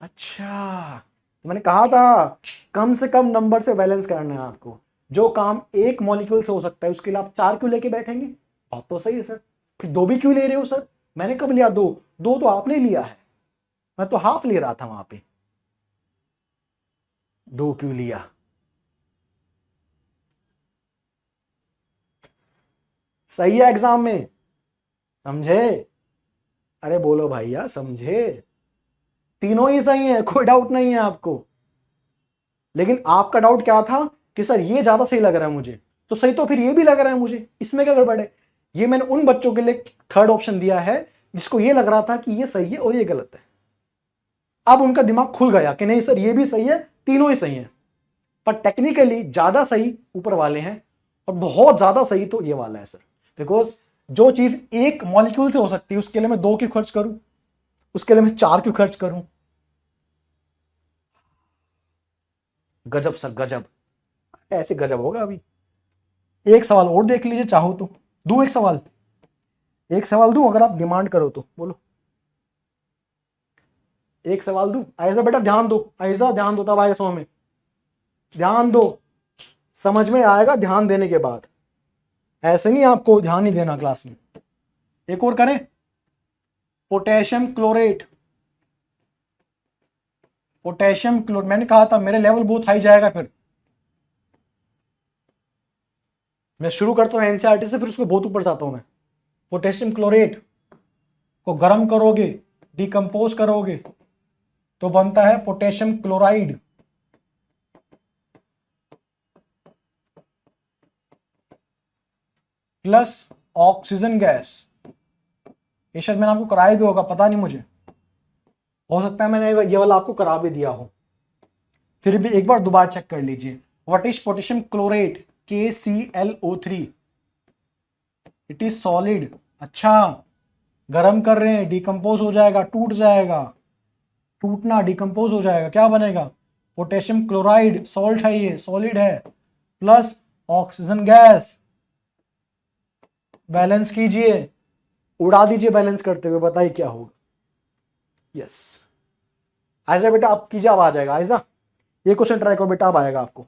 Speaker 1: अच्छा, तो मैंने कहा था कम से कम नंबर से बैलेंस करना है आपको। जो काम 1 मॉलिक्यूल से हो सकता है उसके लिए आप 4 क्यों लेके बैठेंगे? बात तो सही है सर। फिर 2 भी क्यों ले रहे हो सर? मैंने कब लिया 2? 2 तो आपने लिया है, मैं तो हाफ ले रहा था वहां पे। 2 क्यों लिया? सही है एग्जाम में, समझे? अरे बोलो भैया, समझे? तीनों ही सही है, कोई डाउट नहीं है आपको। लेकिन आपका डाउट क्या था कि सर ये ज्यादा सही लग रहा है मुझे, तो सही तो फिर ये भी लग रहा है मुझे, इसमें क्या गड़बड़ है? ये मैंने उन बच्चों के लिए थर्ड ऑप्शन दिया है जिसको ये लग रहा था कि ये सही है और ये गलत है। अब उनका दिमाग खुल गया कि नहीं सर ये भी सही है, तीनों ही सही है। पर टेक्निकली ज्यादा सही ऊपर वाले हैं और बहुत ज्यादा सही तो ये वाला है सर। बिकॉज जो चीज 1 मॉलिक्यूल से हो सकती है उसके लिए मैं 2 क्यों खर्च करूं, उसके लिए मैं 4 क्यों खर्च करूं? गजब सर गजब, ऐसे गजब होगा अभी। एक सवाल और देख लीजिए चाहो तो, दूं एक सवाल? एक सवाल दूं अगर आप डिमांड करो तो, बोलो। एक सवाल दूं? ऐसा बेटा ध्यान दो, ऐसा ध्यान दो तब आएगा समझ में, ध्यान दो, समझ में आएगा ध्यान देने के बाद। ऐसे नहीं आपको ध्यान नहीं देना क्लास में। एक और करें, पोटेशियम क्लोरेट। पोटेशियम क्लोरेट, मैंने कहा था मेरे लेवल बहुत हाई जाएगा। फिर मैं शुरू करता हूं एनसीईआरटी से, फिर उसको बहुत ऊपर जाता हूं मैं। पोटेशियम क्लोरेट को गर्म करोगे, डिकम्पोज करोगे तो बनता है potassium chloride. Plus oxygen gas. ये शायद मैंने आपको कराया भी होगा, पता नहीं मुझे, हो सकता है मैंने ये वाला आपको करा भी दिया हो। फिर भी एक बार दोबारा चेक कर लीजिए। What is potassium chlorate? KClO3। It is solid. अच्छा, गर्म कर रहे हैं, डिकम्पोज हो जाएगा, टूट जाएगा, टूटना डिकम्पोज हो जाएगा, क्या बनेगा? Potassium chloride. सॉल्ट है ये, सॉलिड है, प्लस ऑक्सीजन गैस। बैलेंस कीजिए, उड़ा दीजिए बैलेंस करते हुए, बताइए क्या होगा। यस, आयजा बेटा आप कीजिए, अब आ जाएगा। आयजा ये क्वेश्चन ट्राई करो बेटा, अब आएगा आपको,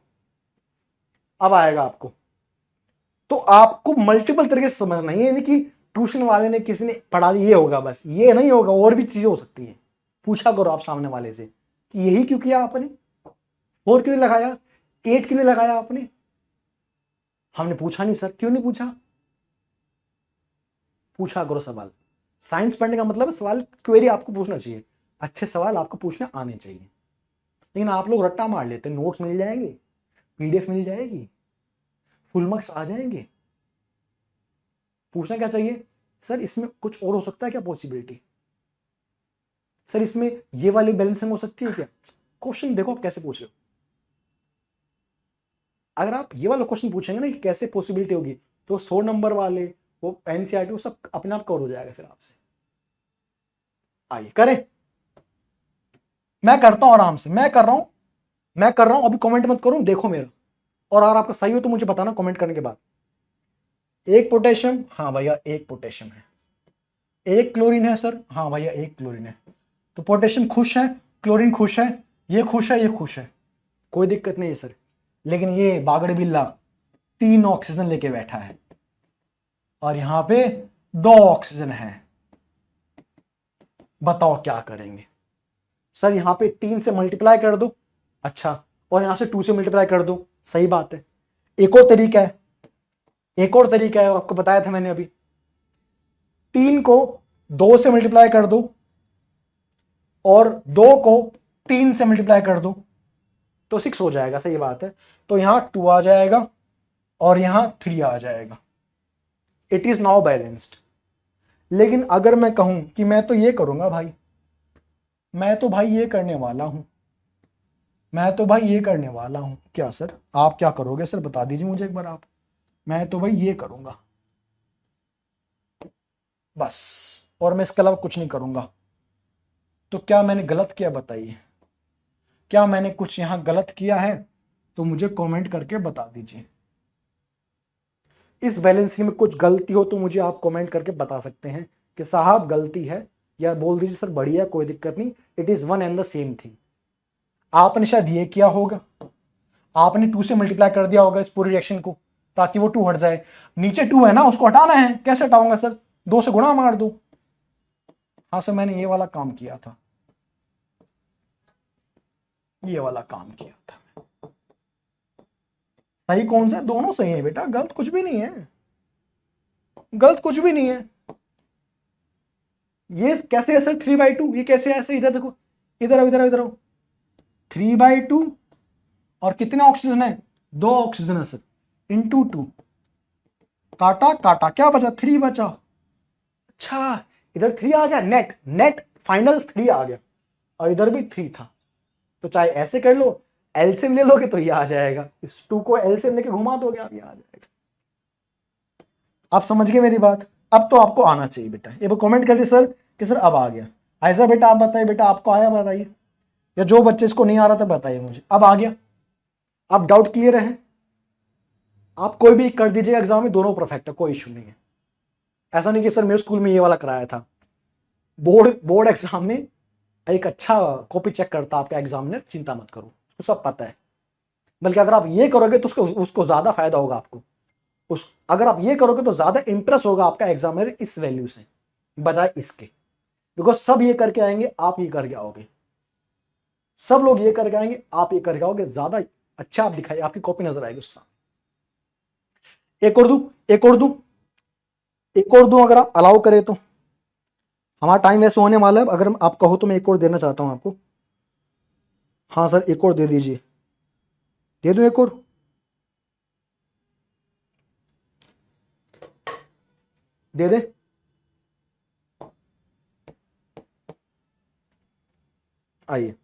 Speaker 1: अब आएगा आपको। तो आपको मल्टीपल तरीके से समझना, ये नहीं कि ट्यूशन वाले ने किसी ने पढ़ा दिया ये होगा बस, ये नहीं होगा, और भी चीजें हो सकती हैं। पूछा करो आप सामने वाले से कि यही क्यों किया आपने, 4 क्यों नहीं लगाया, 8 क्यों नहीं लगाया आपने? हमने पूछा नहीं सर, क्यों नहीं पूछा? पूछा करो सवाल। साइंस पढ़ने का मतलब सवाल क्वेरी आपको पूछना चाहिए, अच्छे सवाल आपको पूछने आने चाहिए। लेकिन आप लोग रट्टा मार लेते हैं, नोट्स मिल जाएंगे, पीडीएफ मिल जाएगी, फुल मार्क्स आ जाएंगे। पूछना क्या चाहिए, सर इसमें कुछ और हो सकता है क्या पॉसिबिलिटी, सर इसमें ये वाली बैलेंसिंग हो सकती है क्या? क्वेश्चन देखो आप कैसे पूछ रहे हो। अगर आप ये वाला क्वेश्चन पूछेंगे ना कि कैसे पॉसिबिलिटी होगी, तो 100 नंबर वाले वो एनसीईआरटी वो सब अपने आप कवर हो जाएगा फिर आपसे। आइए करें, मैं करता हूं आराम से, मैं कर रहा हूं, मैं कर रहा हूं, अभी कमेंट मत करो, देखो मेरा। और अगर आपका सही हो तो मुझे बताना कमेंट करने के बाद। एक पोटेशियम, हाँ भैया एक पोटेशियम है। एक क्लोरीन है सर, हाँ भैया एक क्लोरीन है। तो पोटेशियम खुश है, क्लोरीन खुश है, ये खुश है, ये खुश है, कोई दिक्कत नहीं है सर। लेकिन ये बागड़ बिल्ला 3 ऑक्सीजन लेके बैठा है और यहां पे 2 ऑक्सीजन है, बताओ क्या करेंगे? सर यहां पे 3 से मल्टीप्लाई कर दो, अच्छा, और यहां से 2 से मल्टीप्लाई कर दो, सही बात है। एक और तरीका है, एक और तरीका है, आपको बताया था मैंने अभी। 3 को 2 से मल्टीप्लाई कर दो और 2 को 3 से मल्टीप्लाई कर दो तो 6 हो जाएगा, सही बात है। तो यहां 2 आ जाएगा और यहां 3 आ जाएगा। It is now balanced. लेकिन अगर मैं कहूं कि मैं तो ये करूंगा भाई, मैं तो भाई ये करने वाला हूं, मैं तो भाई ये करने वाला हूं, क्या सर आप क्या करोगे सर, बता दीजिए मुझे एक बार आप। मैं तो भाई ये करूंगा बस, और मैं इसके अलावा कुछ नहीं करूंगा। तो क्या मैंने गलत किया बताइए, क्या मैंने कुछ यहां गलत किया है? तो मुझे कमेंट करके बता दीजिए। इस बैलेंसिंग में कुछ गलती हो तो मुझे आप कमेंट करके बता सकते हैं कि साहब गलती है, या बोल दीजिए सर बढ़िया कोई दिक्कत नहीं, it is one and the same thing. आपने शायद ये किया होगा, आपने 2 से मल्टीप्लाई कर दिया होगा इस पूरे रिएक्शन को ताकि वो 2 हट जाए। नीचे 2 है ना, उसको हटाना है, कैसे हटाऊंगा सर? 2 से गुणा मार दो। हाँ सर मैंने ये वाला काम किया था, ये वाला काम किया था। सही कौन सा है? दोनों सही है बेटा, गलत कुछ भी नहीं है, गलत कुछ भी नहीं है। ये कैसे है सर 3/2? ये कैसे है? ऐसे इधर देखो, इधर आओ इधर आओ इधर आओ। 3/2 और कितने ऑक्सीजन है? 2 ऑक्सीजन है सर, इंटू 2। काटा काटा क्या बचा? 3 बचा। अच्छा इधर 3 आ गया, नेट नेट फाइनल 3 आ गया, और इधर भी 3 था। तो चाहे ऐसे कर लो, एलसीएम ले लोगे तो ये आ जाएगा, इस 2 को एलसीएम लेके घुमा दोगे आप, ये आ जाएगा। आप समझ गए मेरी बात? अब तो आपको आना चाहिए बेटा। ये कमेंट कर दिए सर कि सर अब आ गया। ऐसा बेटा आप बताइए, बेटा आपको आया बताइए, या जो बच्चे इसको नहीं आ रहा था बताइए मुझे, अब आ गया? आप डाउट क्लियर है? आप कोई भी कर दीजिएगा एग्जाम में, दोनों परफेक्ट है, कोई इशू नहीं है। ऐसा नहीं कि सर मेरे स्कूल में ये वाला कराया था। बोर्ड एग्जाम में एक अच्छा कॉपी चेक करता आपका एग्जामिनर, चिंता मत करो, उसको सब पता है। बल्कि अगर आप ये करोगे तो उसको ज्यादा फायदा होगा आपको। अगर आप ये करोगे तो ज्यादा इंप्रेस होगा आपका एग्जामिनर इस वैल्यू से बजाय इसके। बिकॉज सब ये करके आएंगे, आप ये करके आओगे, सब लोग ये करके आएंगे, आप ये करके आओगे, ज्यादा अच्छा आप दिखाइए, आपकी कॉपी नजर आएगी उसका। एक और दू, एक और दू, एक और दू, अगर आप अलाउ करें तो। हमारा टाइम वैसे होने वाला है, अगर आप कहो तो मैं एक और देना चाहता हूं आपको। हाँ सर एक और दे दीजिए, दे दूं एक और? दे दे? आइए,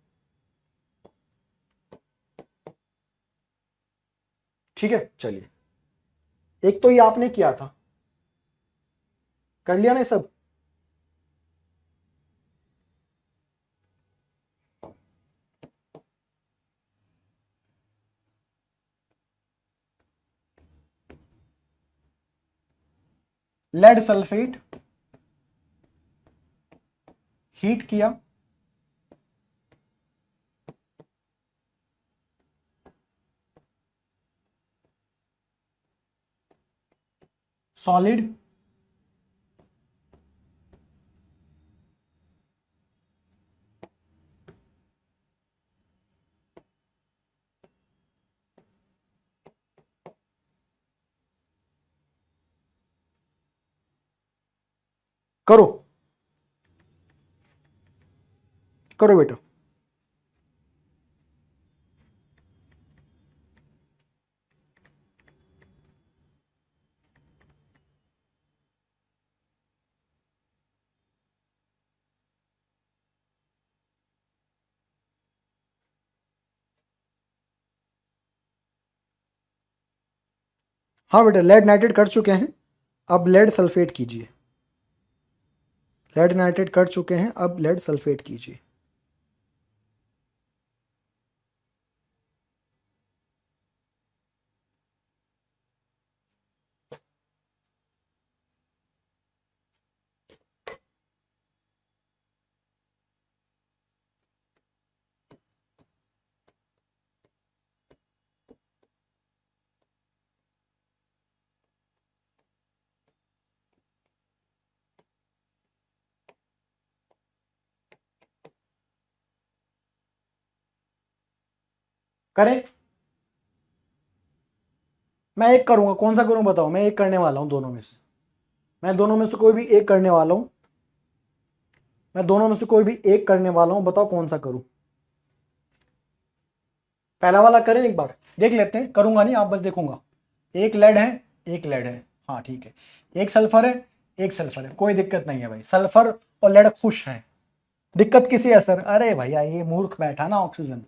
Speaker 1: ठीक है चलिए। एक तो ये आपने किया था, कर लिया ना सब? लेड सल्फेट हीट किया, सॉलिड करो, करो बेटा। हाँ बेटा लेड नाइट्रेट कर चुके हैं, अब लेड सल्फेट कीजिए। लेड नाइट्रेट कर चुके हैं, अब लेड सल्फेट कीजिए। करें? मैं एक करूंगा, कौन सा करूं बताओ? मैं एक करने वाला हूं दोनों में से, मैं दोनों में से कोई भी एक करने वाला हूं, मैं दोनों में से कोई भी एक करने वाला हूं, बताओ कौन सा करूं? पहला वाला करें, एक बार देख लेते हैं, करूंगा नहीं, आप बस देखूंगा। एक लेड है, एक लेड है, हाँ ठीक है, एक सल्फर है, एक सल्फर है, कोई दिक्कत नहीं है भाई, सल्फर और लेड खुश हैं। दिक्कत किसी है सर? अरे भैया ये मूर्ख बैठा ना, ऑक्सीजन,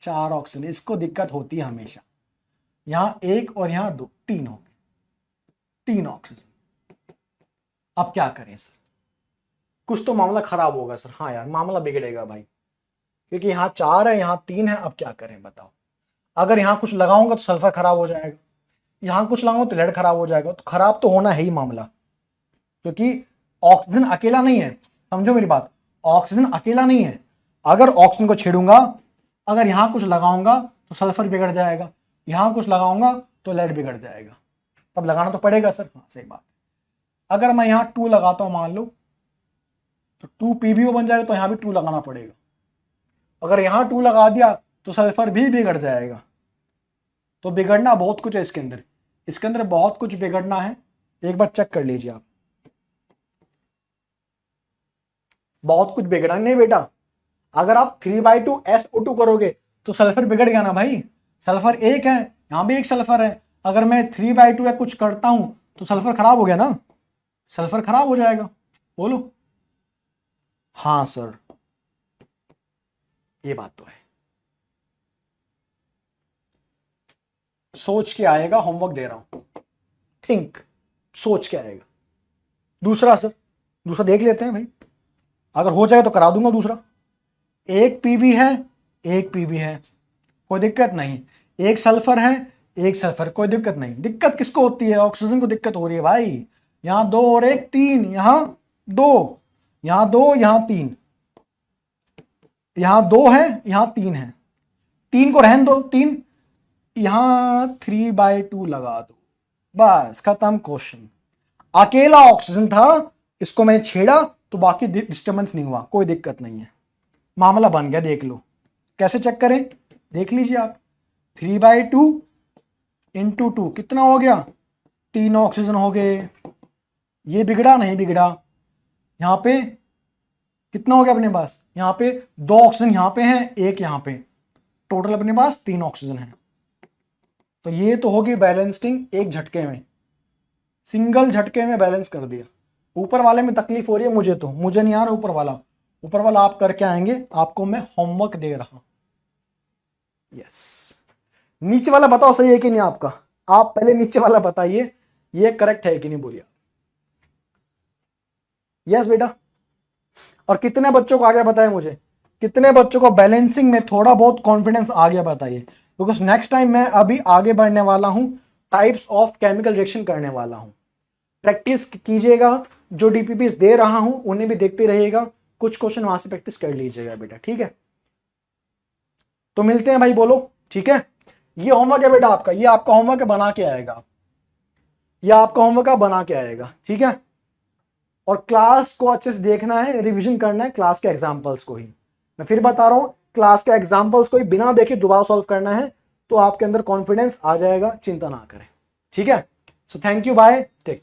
Speaker 1: 4 ऑक्सीजन, इसको दिक्कत होती है हमेशा। यहां एक और यहां 2, 3 हो गए, 3 ऑक्सीजन। अब क्या करें सर? कुछ तो मामला खराब होगा सर। हाँ यार मामला बिगड़ेगा भाई, क्योंकि यहाँ 4 है, यहाँ 3 है। अब क्या करें बताओ? अगर यहाँ कुछ लगाऊंगा तो सल्फर खराब हो जाएगा, यहाँ कुछ लगाऊंगा तो लेड खराब हो जाएगा, तो खराब तो होना है ही मामला, क्योंकि ऑक्सीजन अकेला नहीं है। समझो मेरी बात, ऑक्सीजन अकेला नहीं है। अगर ऑक्सीजन को छेड़ूंगा, अगर यहां कुछ लगाऊंगा तो सल्फर बिगड़ जाएगा, यहां कुछ लगाऊंगा तो लेड बिगड़ जाएगा। तब लगाना तो पड़ेगा सर। हाँ सही बात। अगर मैं यहां 2 लगाता हूं मान लो, तो 2 PbO बन जाएगा, तो यहां भी 2 लगाना पड़ेगा। अगर यहां 2 लगा दिया तो सल्फर भी बिगड़ जाएगा। तो बिगड़ना बहुत कुछ है इसके अंदर, इसके अंदर बहुत कुछ बिगड़ना है। एक बार चेक कर लीजिए आप, बहुत कुछ बिगड़ा नहीं बेटा। अगर आप 3/2 SO2 करोगे तो सल्फर बिगड़ गया ना भाई। सल्फर एक है, यहां भी एक सल्फर है। अगर मैं 3/2 या कुछ करता हूं तो सल्फर खराब हो गया ना, सल्फर खराब हो जाएगा। बोलो हाँ सर, ये बात तो है। सोच के आएगा, होमवर्क दे रहा हूं, थिंक, सोच के आएगा। दूसरा सर, दूसरा देख लेते हैं भाई, अगर हो जाए तो करा दूंगा दूसरा। एक पीबी है, एक पीबी है, कोई दिक्कत नहीं। एक सल्फर है, एक सल्फर, कोई दिक्कत नहीं। दिक्कत किसको होती है? ऑक्सीजन को दिक्कत हो रही है भाई। यहां 2 और 1 3, यहां 2, यहां 2, यहां 3, यहां 2 है, यहां 3 है। 3 को रहने दो, 3 यहां 3/2 लगा दो, बस खत्म क्वेश्चन। अकेला ऑक्सीजन था, इसको मैंने छेड़ा तो बाकी डिस्टर्बेंस नहीं हुआ, कोई दिक्कत नहीं है, मामला बन गया। देख लो कैसे चेक करें, देख लीजिए आप। 3/2 इंटू 2 कितना हो गया? 3 ऑक्सीजन हो गए। ये बिगड़ा नहीं बिगड़ा? यहां पे कितना हो गया अपने पास? यहां पे 2 ऑक्सीजन यहां पे हैं, एक यहां पे, टोटल अपने पास 3 ऑक्सीजन है। तो ये तो होगी बैलेंसिंग एक झटके में, सिंगल झटके में बैलेंस कर दिया। ऊपर वाले में तकलीफ हो रही है मुझे, तो मुझे नहीं आ रहा ऊपर वाला, ऊपर वाला आप करके आएंगे, आपको मैं होमवर्क दे रहा हूं। यस, नीचे वाला बताओ सही है कि नहीं आपका? आप पहले नीचे वाला बताइए, ये करेक्ट है कि नहीं, बोलिए। यस बेटा। और कितने बच्चों को आ गया बताइए मुझे, कितने बच्चों को बैलेंसिंग में थोड़ा बहुत कॉन्फिडेंस आ गया बताइए, बिकॉज नेक्स्ट टाइम मैं अभी आगे बढ़ने वाला हूं, टाइप्स ऑफ केमिकल रिएक्शन करने वाला हूं। प्रैक्टिस कीजिएगा, जो डीपीपीस दे रहा हूं उन्हें भी देखते रहिएगा, कुछ क्वेश्चन वहां से प्रैक्टिस कर लीजिएगा बेटा, ठीक है? तो मिलते हैं भाई, बोलो ठीक है। ये होमवर्क है बेटा आपका, ये आपका होमवर्क है, बना के आएगा, ये आपका होमवर्क आप बना के आएगा, ठीक है? और क्लास को अच्छे से देखना है, रिवीजन करना है क्लास के एग्जांपल्स को ही। मैं फिर बता रहा हूं, क्लास के एग्जांपल्स को ही बिना देखे दोबारा सॉल्व करना है, तो आपके अंदर कॉन्फिडेंस आ जाएगा, चिंता ना करें, ठीक है? So thank you, bye, take care.